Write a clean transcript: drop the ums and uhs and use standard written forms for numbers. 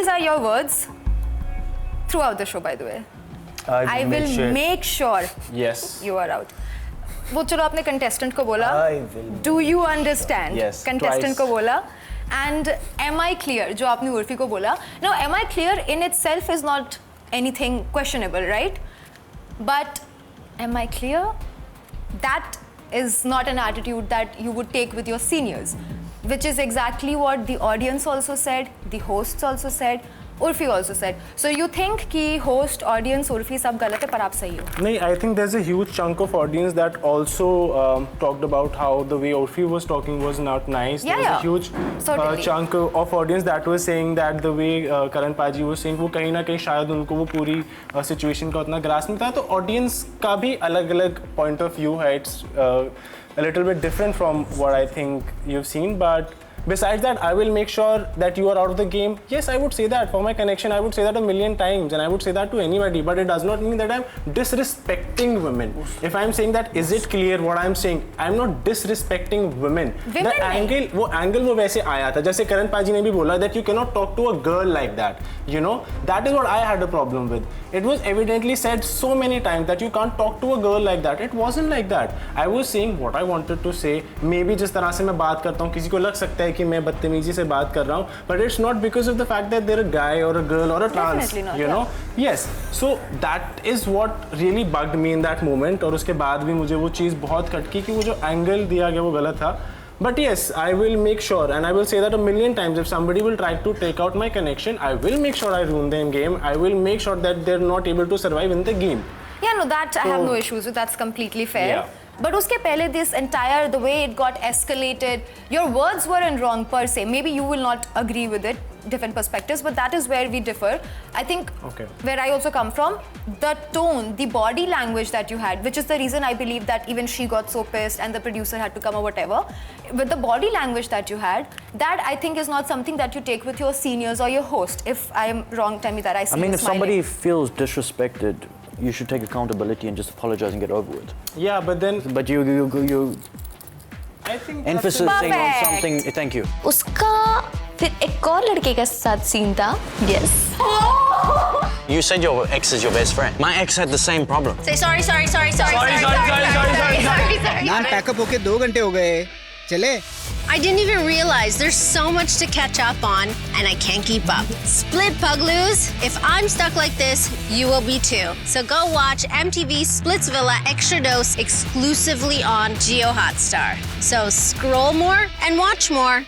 these are your words throughout the show, by the way. I will make sure yes you are out. वो चलो आपने contestant को बोला. Do you understand? Yes. Contestant को बोला. And am I clear? जो आपने उर्फी को बोला. Now, am I clear in itself is not anything questionable, right? But am I clear? That is not an attitude that you would take with your seniors, which is exactly what the audience also said, the hosts also said, Urfi also said. So you think कि host, audience, Urfi सब गलत है पर आप सही हो? नहीं, I think there's a huge chunk of audience that also talked about how the way Urfi was talking was not nice. Yeah, there's a huge chunk of audience that was saying that the way Karan Paji was saying वो कहीं ना कहीं शायद उनको वो पूरी situation का उतना grasp नहीं था. तो audience का भी अलग-अलग point of view है. It's a little bit different from what I think you've seen, but besides that, I will make sure that you are out of the game. Yes, I would say that. For my connection, I would say that a million times, and I would say that to anybody. But it does not mean that I'm disrespecting women. If I'm saying that, is it clear what I'm saying? I'm not disrespecting women. The angle वो वैसे आया था. जैसे करण पाजी ने भी बोला that you cannot talk to a girl like that. You know, that is what I had a problem with. It was evidently said so many times that you can't talk to a girl like that. It wasn't like that. I was saying what I wanted to say. Maybe जिस तरह से मैं बात करता हूँ, किसी को लग सकता है कि मैं बदतमीजी से बात कर रहा हूँ, but it's not because of the fact that they're a guy or a girl or a trans, not, you know. Yes, so that is what really bugged me in that moment. और उसके बाद भी मुझे वो चीज़ बहुत खटकी कि वो जो एंगल दिया गया वो गलत था. But yes, I will make sure, and I will say that a million times, if somebody will try to take out my connection, I will make sure I ruin their game. I will make sure that they're not able to survive in the game. Yeah, no, that I have no issues with. That's completely fair. Yeah. But uske pehle this entire, the way it got escalated, your words weren't wrong per se. Maybe you will not agree with it, different perspectives, but that is where we differ. I think where I also come from, the tone, the body language that you had, which is the reason I believe that even she got so pissed and the producer had to come or whatever. With the body language that you had, that I think is not something that you take with your seniors or your host. If I am wrong, tell me that. I mean, if somebody feels disrespected, you should take accountability and just apologize and get over it. Yeah, but then... But you I think emphasizing on something... Thank you. उसका फिर एक और लड़के के साथ scene था. Yes. You said your ex is your best friend. My ex had the same problem. Say sorry. Sorry. नाम pack up होके 2 घंटे हो गए. चले? I didn't even realize there's so much to catch up on, and I can't keep up. Split Pugloos. If I'm stuck like this, you will be too. So go watch MTV Splitsvilla Extra Dose exclusively on Geo Hotstar. So scroll more and watch more.